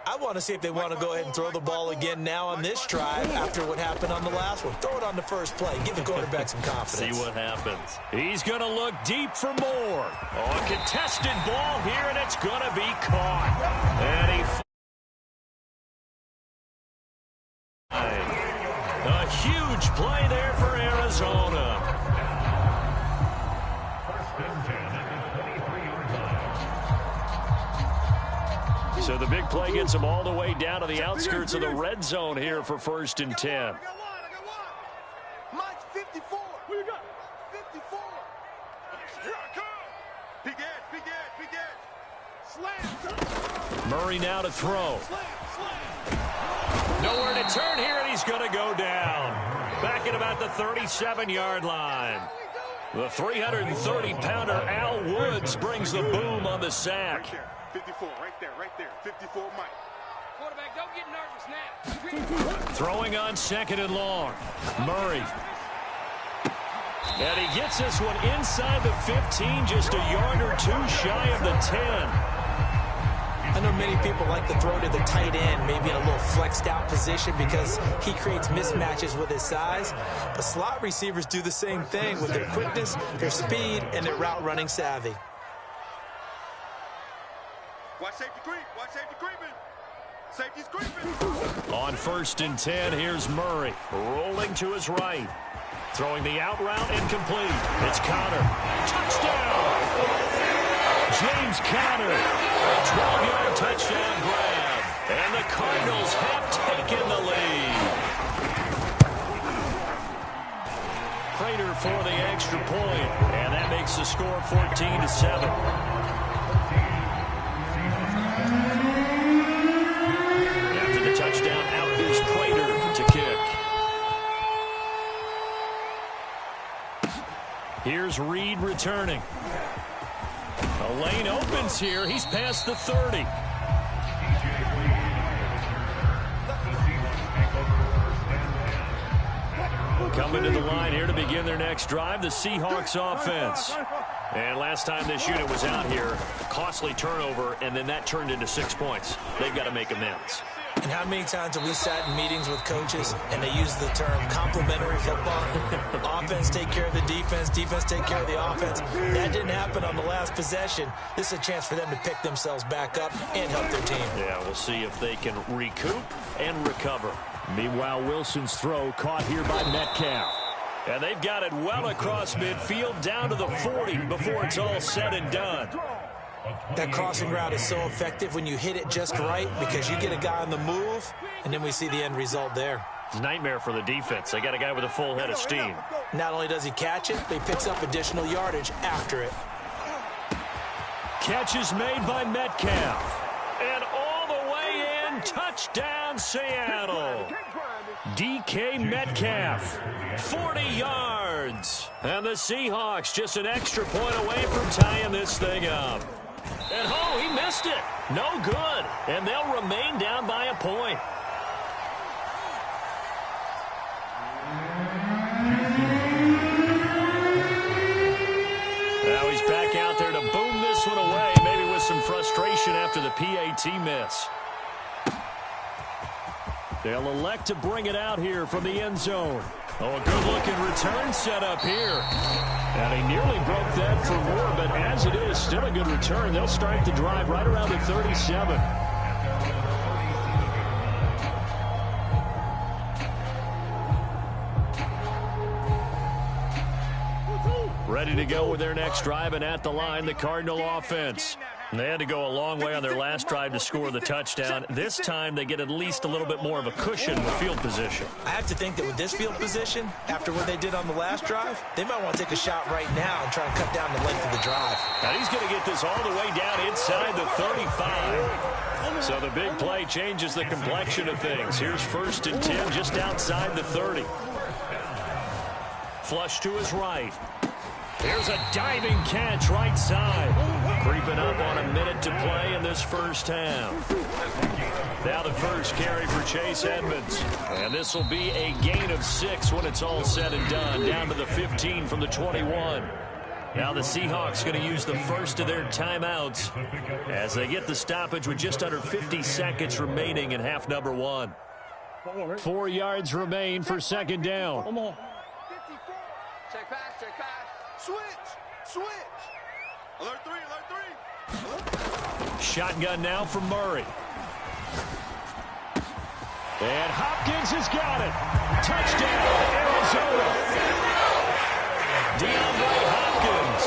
I want to see if they want to go ahead and throw the ball again now on this drive after what happened on the last one. Throw it on the first play. Give the quarterback some confidence. See what happens. He's going to look deep for more. Oh, a contested ball here, and it's going to be caught. And he... A huge play there for Arizona. So the big play gets him all the way down to the outskirts of the red zone here for 1st and 10. I got one. Mike's 54. Who you got? 54. Here I come. Big edge. Slam. Murray now to throw. Nowhere to turn here, and he's going to go down. Back at about the 37-yard line. The 330-pounder Al Woods brings the boom on the sack. 54, right there. 54, Mike. Quarterback, don't get nervous now. Throwing on 2nd and long. Murray. And he gets this one inside the 15, just a yard or two shy of the 10. I know many people like to throw to the tight end, maybe in a little flexed out position because he creates mismatches with his size. But slot receivers do the same thing with their quickness, their speed, and their route running savvy. Watch safety creep. Watch safety creeping. Safety's creeping. On 1st and 10, here's Murray. Rolling to his right. Throwing the out route incomplete. It's Conner. Touchdown! James Conner. A 12-yard touchdown grab. And the Cardinals have taken the lead. Prater for the extra point. And that makes the score 14-7. After the touchdown, out is Prater to kick. Here's Reed returning. A lane opens here. He's past the 30. Coming to the line here to begin their next drive, the Seahawks offense. And last time this unit was out here, costly turnover, and then that turned into 6 points. They've got to make amends. And how many times have we sat in meetings with coaches and they use the term complementary football? Offense take care of the defense, defense take care of the offense. That didn't happen on the last possession. This is a chance for them to pick themselves back up and help their team. Yeah, we'll see if they can recoup and recover. Meanwhile, Wilson's throw caught here by Metcalf. And they've got it well across midfield down to the 40 before it's all said and done. That crossing route is so effective when you hit it just right because you get a guy on the move, and then we see the end result there. Nightmare for the defense. They got a guy with a full head of steam. Not only does he catch it, but he picks up additional yardage after it. Catch is made by Metcalf. And all the way in, touchdown Seattle. DK Metcalf, 40 yards. And the Seahawks just an extra point away from tying this thing up. And oh, he missed it. No good. And they'll remain down by a point. Now he's back out there to boom this one away, maybe with some frustration after the PAT miss. They'll elect to bring it out here from the end zone. Oh, a good-looking return set up here. And he nearly broke that for more, but as it is, still a good return. They'll start the drive right around the 37. Ready to go with their next drive, and at the line, the Cardinal offense. They had to go a long way on their last drive to score the touchdown. This time, they get at least a little bit more of a cushion with field position. I have to think that with this field position, after what they did on the last drive, they might want to take a shot right now and try and cut down the length of the drive. And he's going to get this all the way down inside the 35. So the big play changes the complexion of things. Here's 1st and 10 just outside the 30. Flush to his right. Here's a diving catch right side. Creeping up on a minute to play in this first half. Now the first carry for Chase Edmonds. And this will be a gain of 6 when it's all said and done. Down to the 15 from the 21. Now the Seahawks going to use the first of their timeouts as they get the stoppage with just under 50 seconds remaining in half number one. 4 yards remain for second down. Come on. 54. Check back, check back. Switch. Alert three. Shotgun now from Murray. And Hopkins has got it. Touchdown, Arizona. DeAndre Hopkins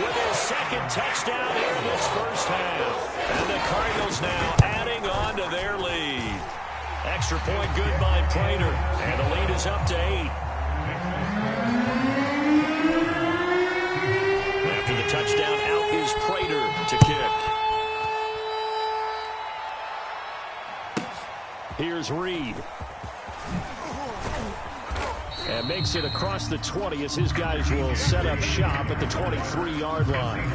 with his second touchdown here in this first half. And the Cardinals now adding on to their lead. Extra point good by Prater. And the lead is up to 8. After the touchdown, out is Prater to kick. Here's Reed. And makes it across the 20 as his guys will set up shop at the 23-yard line.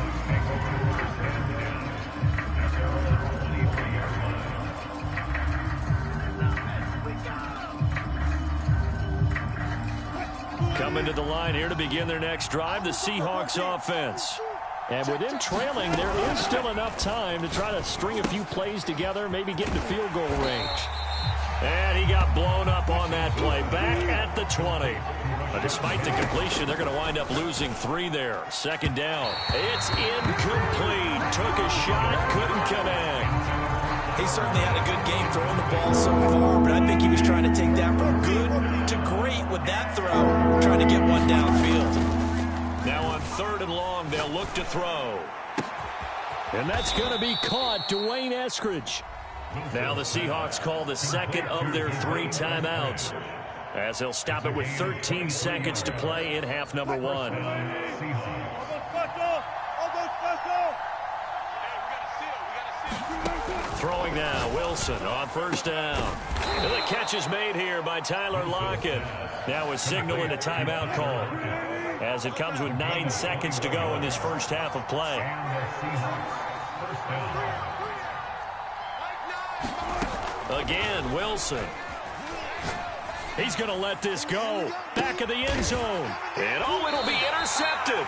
Coming to the line here to begin their next drive, the Seahawks offense. And with them trailing, there is still enough time to try to string a few plays together, maybe get into field goal range. And he got blown up on that play, back at the 20. But despite the completion, they're going to wind up losing 3 there. Second down. It's incomplete. Took a shot, couldn't connect. He certainly had a good game throwing the ball so far, but I think he was trying to take that from good to great with that throw, trying to get one downfield. Now on 3rd and long, they'll look to throw. And that's going to be caught. Dwayne Eskridge. Now the Seahawks call the second of their 3 timeouts as they'll stop it with 13 seconds to play in half number 1. Throwing now, Wilson on first down. And the catch is made here by Tyler Lockett. Now a signal and a timeout call as it comes with 9 seconds to go in this first half of play. Again, Wilson. He's going to let this go. Back of the end zone. And it'll be intercepted.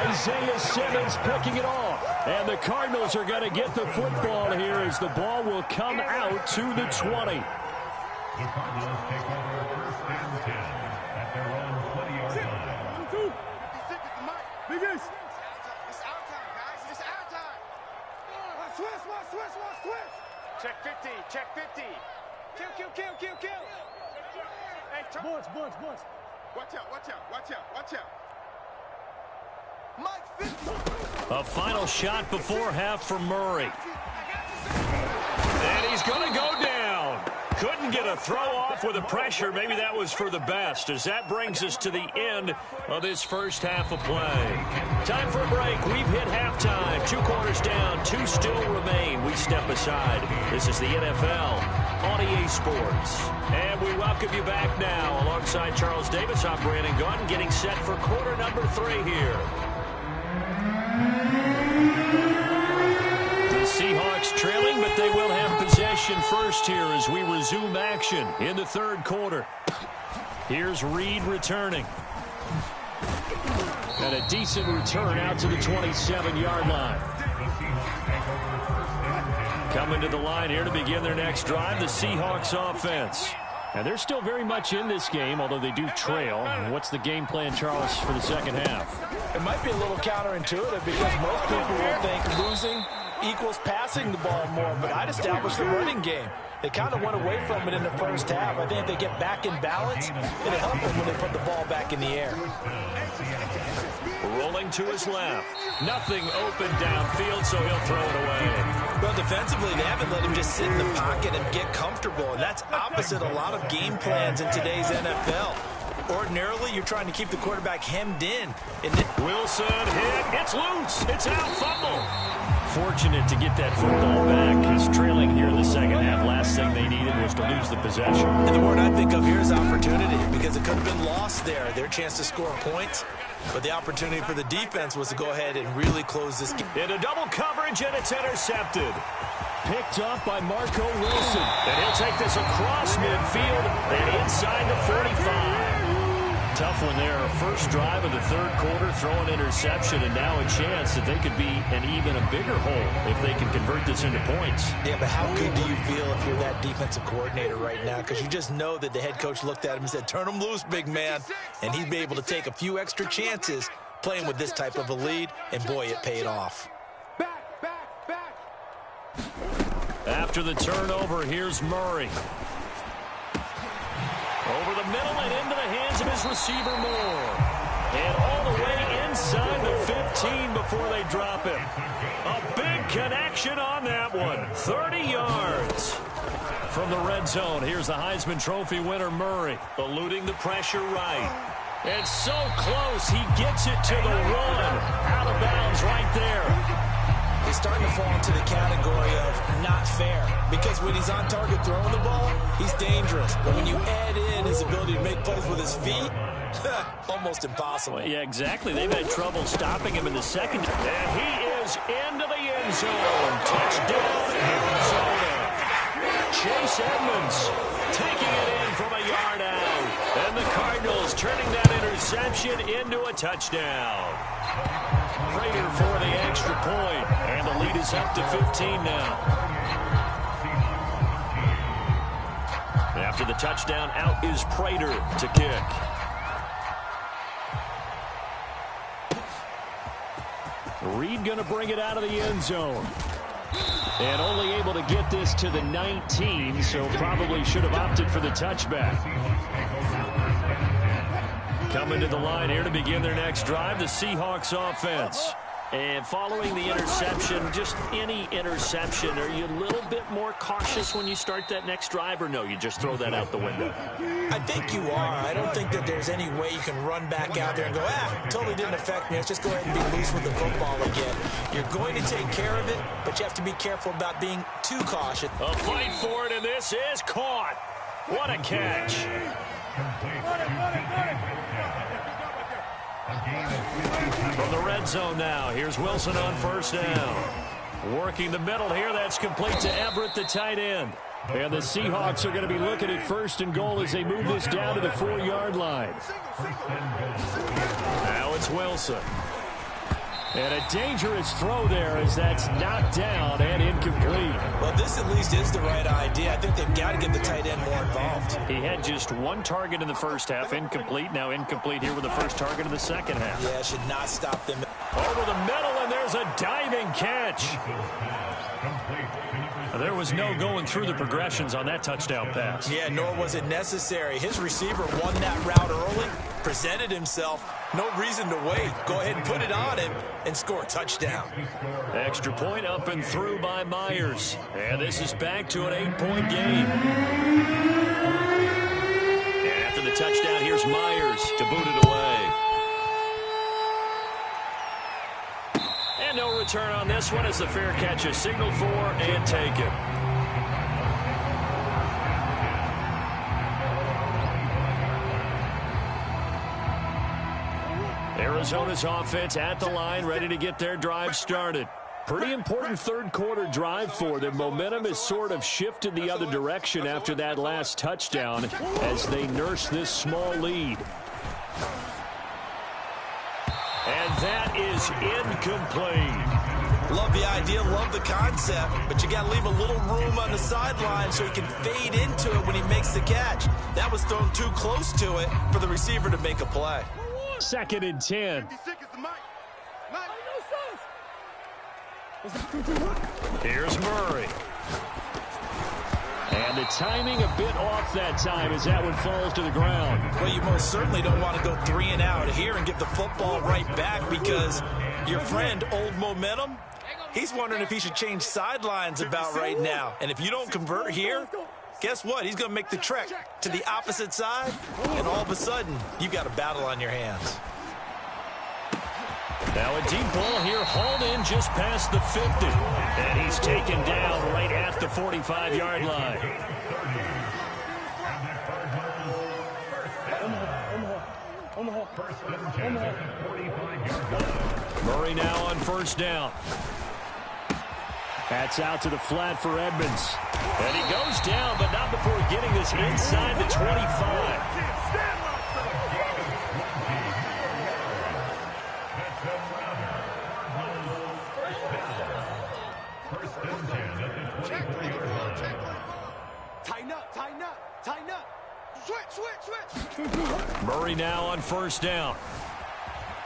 Isaiah Simmons picking it off. And the Cardinals are going to get the football here as the ball will come out to the 20. The Cardinals take over first and 10 at their own 20-yard line. Biggest. It's our time, guys. It's our time. Switch. Check 50. Kill. Hey, boards. Watch out. Mike 50. A final shot before half for Murray. And he's going to go down. Couldn't get a throw off with the pressure. Maybe that was for the best, as that brings us to the end of this first half of play. Time for a break. We've hit halftime. 2 quarters down. 2 still remain. We step aside. This is the NFL on EA Sports. And we welcome you back now. Alongside Charles Davis, I'm Brandon Gaudin, getting set for quarter number 3 here. The Seahawks trailing, but they will have possession first here as we resume action in the 3rd quarter. Here's Reed returning. And a decent return out to the 27-yard line. Coming to the line here to begin their next drive, the Seahawks offense. And they're still very much in this game, although they do trail. What's the game plan, Charles, for the second half? It might be a little counterintuitive because most people will think losing equals passing the ball more, but I'd establish the running game. They kind of went away from it in the first half. I think if they get back in balance, it'll help them when they put the ball back in the air. Rolling to his left. Nothing open downfield, so he'll throw it away. Well, defensively, they haven't let him just sit in the pocket and get comfortable, and that's opposite a lot of game plans in today's NFL. Ordinarily, you're trying to keep the quarterback hemmed in. Wilson hit. It's loose. It's out. Fumble. Fortunate to get that football back. He's trailing here in the second half. Last thing they needed was to lose the possession. And the word I think of here is opportunity, because it could have been lost there. Their chance to score points. But the opportunity for the defense was to go ahead and really close this game. Into double coverage, and it's intercepted. Picked up by Marco Wilson. And he'll take this across midfield and inside the 45. tough one there. First drive of the third quarter, throw an interception, and now a chance that they could be an even a bigger hole if they can convert this into points. Yeah, but how good do you feel if you're that defensive coordinator right now? Because you just know that the head coach looked at him and said, turn him loose, big man. And he'd be able to take a few extra chances playing with this type of a lead, and boy, it paid off. Back. After the turnover, here's Murray. Over the middle and into the hands of his receiver, Moore. And all the way inside the 15 before they drop him. A big connection on that one. 30 yards. From the red zone, here's the Heisman Trophy winner, Murray, eluding the pressure right. And so close, he gets it to the one. Out of bounds right there. He's starting to fall into the category of not fair, because when he's on target throwing the ball, he's dangerous. But when you add in his ability to make plays with his feet, almost impossible. Well, yeah, exactly. They've had trouble stopping him in the second. And he is into the end zone. Touchdown, Arizona. Chase Edmonds taking it in from a yard out. And the Cardinals turning that interception into a touchdown. Prater for the extra point, and the lead is up to 15 now. After the touchdown, out is Prater to kick. Reed going to bring it out of the end zone. And only able to get this to the 19, so probably should have opted for the touchback. Coming to the line here to begin their next drive, the Seahawks offense. And following the interception, just any interception, are you a little bit more cautious when you start that next drive, or no, you just throw that out the window? I think you are. I don't think that there's any way you can run back out there and go, totally didn't affect me. Let's just go ahead and be loose with the football again. You're going to take care of it, but you have to be careful about being too cautious. A fight for it, and this is caught. What a catch. From the red zone now, here's Wilson on first down. Working the middle here, that's complete to Everett, the tight end. And the Seahawks are going to be looking at first and goal as they move this down to the 4-yard line. Now it's Wilson. And a dangerous throw there as that's knocked down and incomplete. Well, this at least is the right idea. I think they've got to get the tight end more involved. He had just one target in the first half, incomplete. Now incomplete here with the first target in the second half. Yeah, should not stop them. Over the middle, and there's a diving catch. There was no going through the progressions on that touchdown pass. Yeah, nor was it necessary. His receiver won that route early, presented himself. No reason to wait. Go ahead and put it on him and score a touchdown. Extra point up and through by Myers. And this is back to an 8-point game. And after the touchdown, here's Myers to boot it away. And no return on this one as the fair catch is signaled for and taken. Arizona's offense at the line, ready to get their drive started. Pretty important third quarter drive for them. Momentum has sort of shifted the other direction after that last touchdown as they nurse this small lead. And that is incomplete. Love the idea, love the concept, but you got to leave a little room on the sideline so he can fade into it when he makes the catch. That was thrown too close to it for the receiver to make a play. 2nd and 10. Here's Murray. And the timing a bit off that time as that one falls to the ground. Well, you most certainly don't want to go 3 and out here and get the football right back, because your friend, Old Momentum, he's wondering if he should change sidelines about right now. And if you don't convert here, guess what? He's going to make the trek to the opposite side, and all of a sudden, you've got a battle on your hands. Now a deep ball here, hauled in just past the 50. And he's taken down right at the 45-yard line. Murray now on first down. That's out to the flat for Edmonds. And he goes down, but not before getting this inside the 25. Murray now on first down.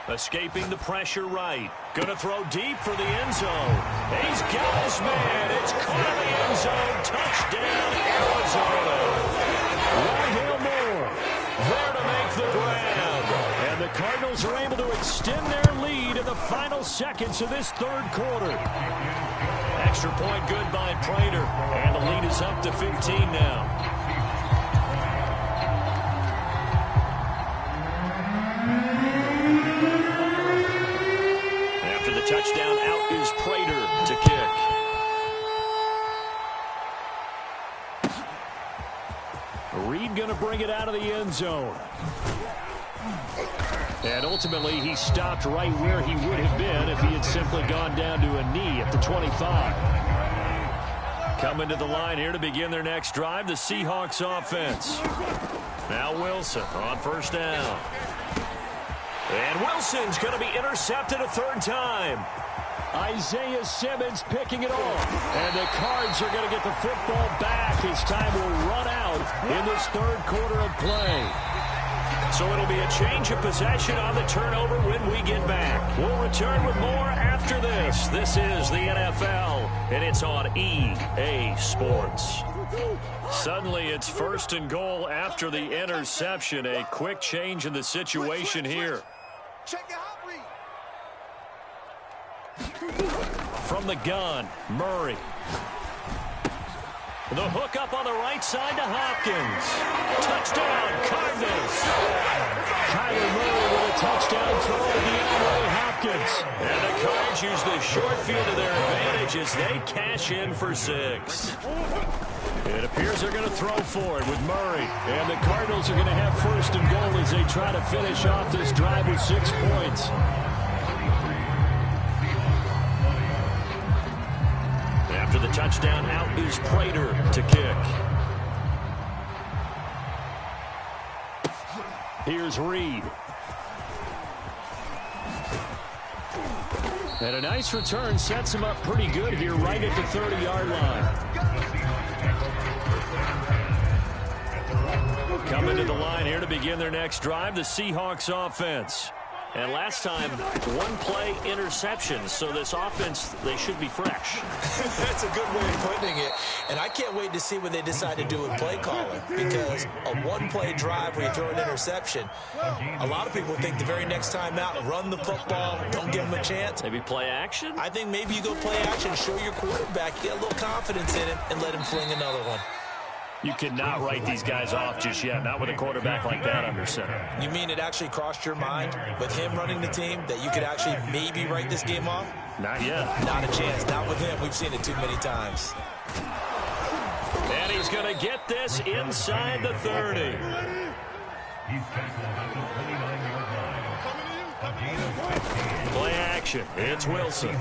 Escaping the pressure right. Going to throw deep for the end zone. He's got his man. It's caught in the end zone. Touchdown, Arizona. Rondale Moore there to make the grab. And the Cardinals are able to extend their lead in the final seconds of this third quarter. Extra point good by Prater. And the lead is up to 15 now. Touchdown, out is Prater to kick. Reed going to bring it out of the end zone. And ultimately, he stopped right where he would have been if he had simply gone down to a knee at the 25. Coming to the line here to begin their next drive, the Seahawks offense. Now Wilson on first down. And Wilson's going to be intercepted a third time. Isaiah Simmons picking it off. And the Cards are going to get the football back as time will run out in this third quarter of play. So it'll be a change of possession on the turnover when we get back. We'll return with more after this. This is the NFL, and it's on EA Sports. Suddenly it's first and goal after the interception. A quick change in the situation here. Check it out, Reed. From the gun, Murray. The hook up on the right side to Hopkins. Touchdown, Cardinals. Kyler Murray with a touchdown throw to DeAndre Hopkins. And the Cards use the short field to their advantage as they cash in for 6. It appears they're going to throw for it with Murray. And the Cardinals are going to have first and goal as they try to finish off this drive with 6 points. After the touchdown, out is Prater to kick. Here's Reed. And a nice return sets him up pretty good here right at the 30-yard line. Coming to the line here to begin their next drive, the Seahawks offense. And last time, one-play interception. So this offense, they should be fresh. That's a good way of putting it. And I can't wait to see what they decide to do with play calling. Because a one-play drive where you throw an interception, a lot of people think the very next time out, run the football, don't give them a chance. Maybe play action? I think maybe you go play action, show your quarterback, get a little confidence in him, and let him fling another one. You cannot write these guys off just yet, not with a quarterback like that under center. You mean it actually crossed your mind with him running the team that you could actually maybe write this game off? Not yet. Not a chance. Not with him. We've seen it too many times. And he's going to get this inside the 30. He's tackled at the 29-yard line. Play action. It's Wilson.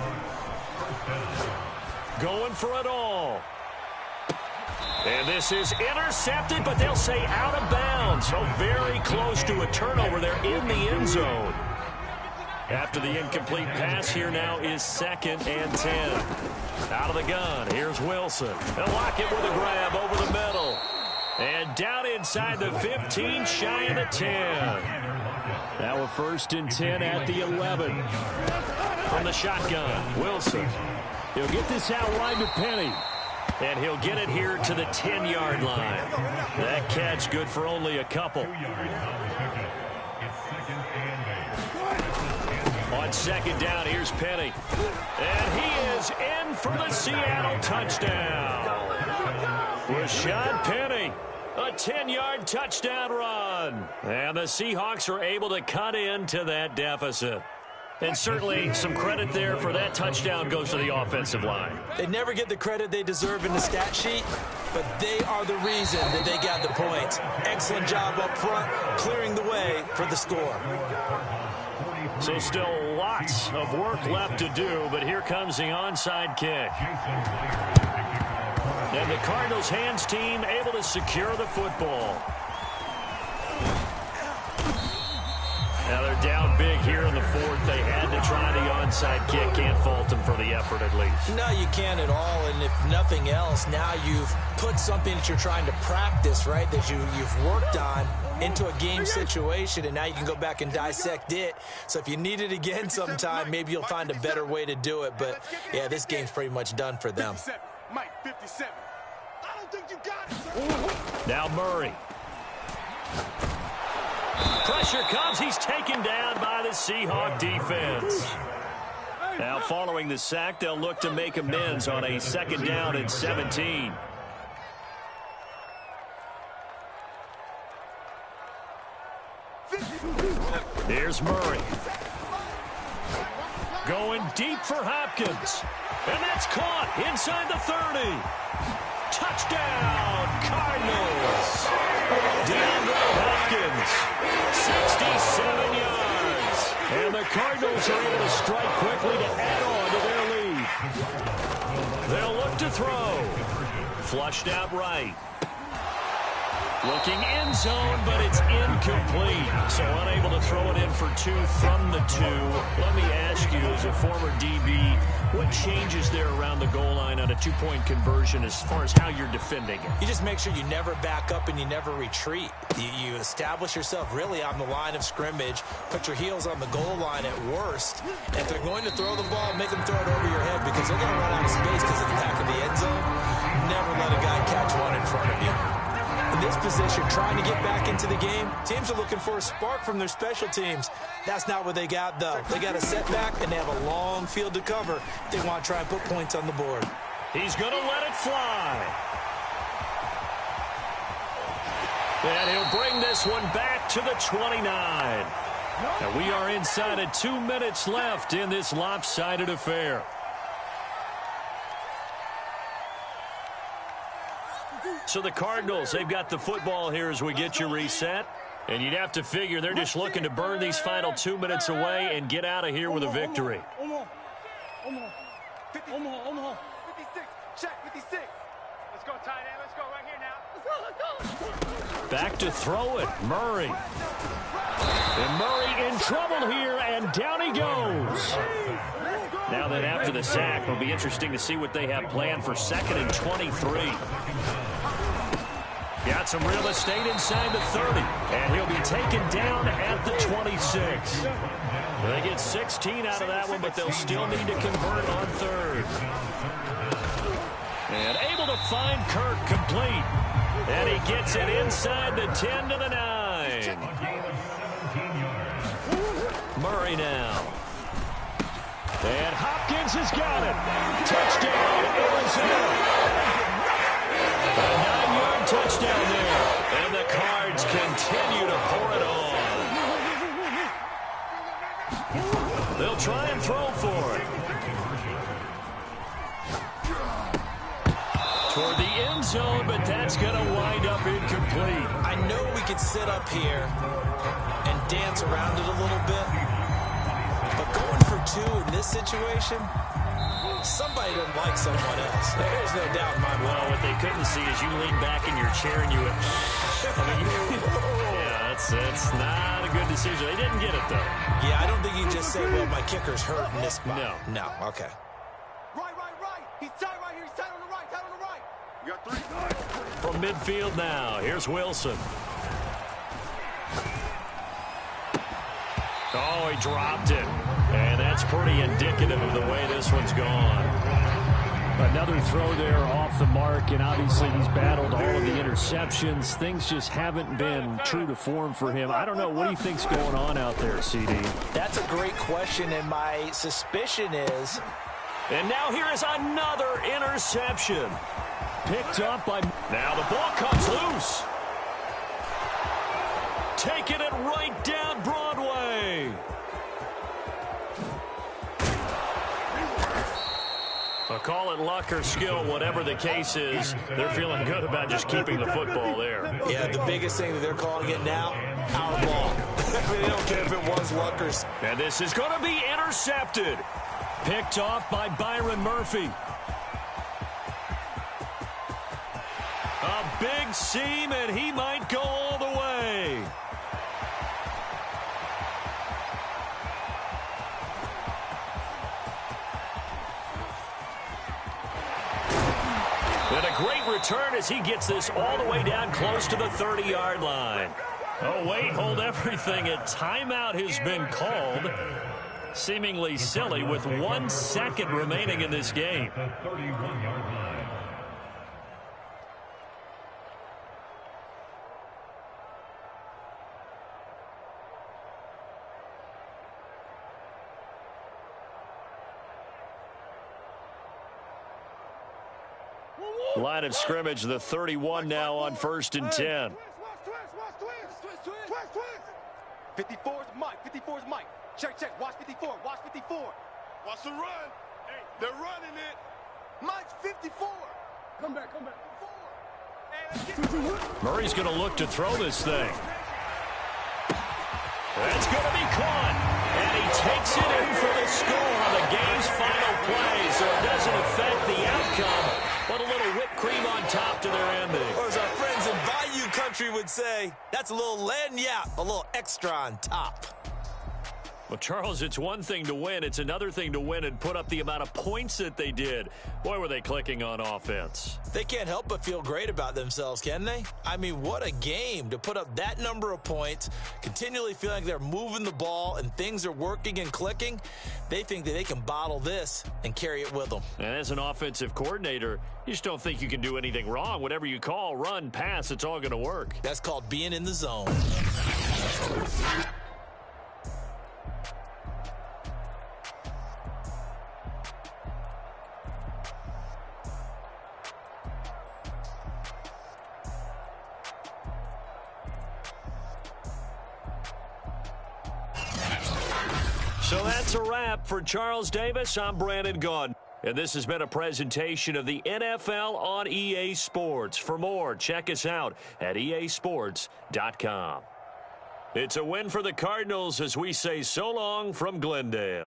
Going for it all. And this is intercepted, but they'll say out of bounds. So very close to a turnover there in the end zone. After the incomplete pass, here now is 2nd and 10. Out of the gun, here's Wilson. They'll lock it with a grab over the middle. And down inside the 15, shy of the 10. Now a 1st and 10 at the 11. From the shotgun, Wilson. He'll get this out wide to Penny. And he'll get it here to the 10-yard line. That catch good for only a couple. On 2nd down, here's Penny. And he is in for the Seattle touchdown. Rashad Penny, a 10-yard touchdown run. And the Seahawks are able to cut into that deficit. And certainly some credit there for that touchdown goes to the offensive line. They never get the credit they deserve in the stat sheet, but they are the reason that they got the points. Excellent job up front, clearing the way for the score. So still lots of work left to do, but here comes the onside kick. And the Cardinals' hands team able to secure the football. Now they're down big here in the fourth. They had to try the onside kick. Can't fault them for the effort at least. No, you can't at all. And if nothing else, now you've put something that you're trying to practice, right, that you've worked on into a game situation, and now you can go back and dissect it. So if you need it again sometime, maybe you'll find a better way to do it. But, yeah, this game's pretty much done for them. Mike, 57. I don't think you got it. Now Murray. Pressure comes. He's taken down by the Seahawk defense. Now following the sack, they'll look to make amends on a 2nd down and 17. Here's Murray. Going deep for Hopkins. And that's caught inside the 30. Touchdown, Cardinals. DeAndre Hopkins, 67 yards. And the Cardinals are able to strike quickly to add on to their lead. They'll look to throw. Flushed out right. Looking end zone, but it's incomplete. So unable to throw it in for 2 from the 2. Let me ask you, as a former DB, what changes there around the goal line on a 2-point conversion as far as how you're defending it? You just make sure you never back up and you never retreat. You establish yourself really on the line of scrimmage, put your heels on the goal line at worst. And if they're going to throw the ball, make them throw it over your head because they're going to run out of space because of the back of the end zone. Never let a guy catch one in front of you. In this position, trying to get back into the game, teams are looking for a spark from their special teams. That's not what they got, though. They got a setback, and they have a long field to cover if they want to try and put points on the board. He's going to let it fly. And he'll bring this one back to the 29. And we are inside of 2 minutes left in this lopsided affair. So the Cardinals, they've got the football here as we get you reset. And you'd have to figure they're just looking to burn these final 2 minutes away and get out of here with a victory. Omaha. 56. Check 56. Let's go, tight end. Let's go right here now. Let's go. Back to throw it, Murray. And Murray in trouble here, and down he goes. Now that after the sack, it'll be interesting to see what they have planned for 2nd and 23. Got some real estate inside the 30, and he'll be taken down at the 26. They get 16 out of that one, but they'll still need to convert on 3rd. And able to find Kirk complete. And he gets it inside the 10 to the 9. Murray now. And Hopkins has got it. Touchdown, Arizona. A 9-yard touchdown there. And the Cards continue to pour it on. They'll try and throw for it. Toward the end zone, but that's going to wind up incomplete. I know we could sit up here and dance around it a little bit, but going for 2 in this situation, somebody doesn't like someone else. There's no doubt in my mind. Well, what they couldn't see is you lean back in your chair and you went, yeah, that's not a good decision. They didn't get it, though. Yeah, I don't think you just say, well, my kicker's hurt in this spot. No, okay. Right. He's tight right here. He's tight on the right. You got 3. From midfield now, here's Wilson. Oh, he dropped it. And that's pretty indicative of the way this one's gone. Another throw there off the mark, and obviously he's battled all of the interceptions. Things just haven't been true to form for him. I don't know. What do you think's going on out there, CD? That's a great question, and my suspicion is... And now here is another interception. Picked up by... Now the ball comes loose. Taking it right down Broadway. I'll call it luck or skill, whatever the case is. They're feeling good about just keeping the football there. Yeah, the biggest thing that they're calling it now, our ball. They don't care if it was luck or... And this is going to be intercepted. Picked off by Byron Murphy. A big seam, and he might go all the way. great return as he gets this all the way down close to the 30-yard line. Oh, wait, hold everything. A timeout has been called. Seemingly silly with 1 second remaining in this game. The 31-yard line. Line of scrimmage, the 31 now on 1st and 10. 54 is Mike. 54 is Mike. Check. Watch 54. Watch 54. Watch the run. Hey, they're running it. Mike's 54. Come back. Murray's going to look to throw this thing. That's going to be caught. And he takes it in for the score on the game's final play. So it doesn't affect the outcome, but a little whipped cream on top to their ending. Or as our friends in Bayou Country would say, that's a little lagniappe, a little extra on top. Well, Charles, it's one thing to win. It's another thing to win and put up the amount of points that they did. Boy, were they clicking on offense. They can't help but feel great about themselves, can they? I mean, what a game to put up that number of points, continually feeling like they're moving the ball and things are working and clicking. They think that they can bottle this and carry it with them. And as an offensive coordinator, you just don't think you can do anything wrong. Whatever you call, run, pass, it's all going to work. That's called being in the zone. So that's a wrap for Charles Davis. I'm Brandon Gaudin. And this has been a presentation of the NFL on EA Sports. For more, check us out at easports.com. It's a win for the Cardinals as we say so long from Glendale.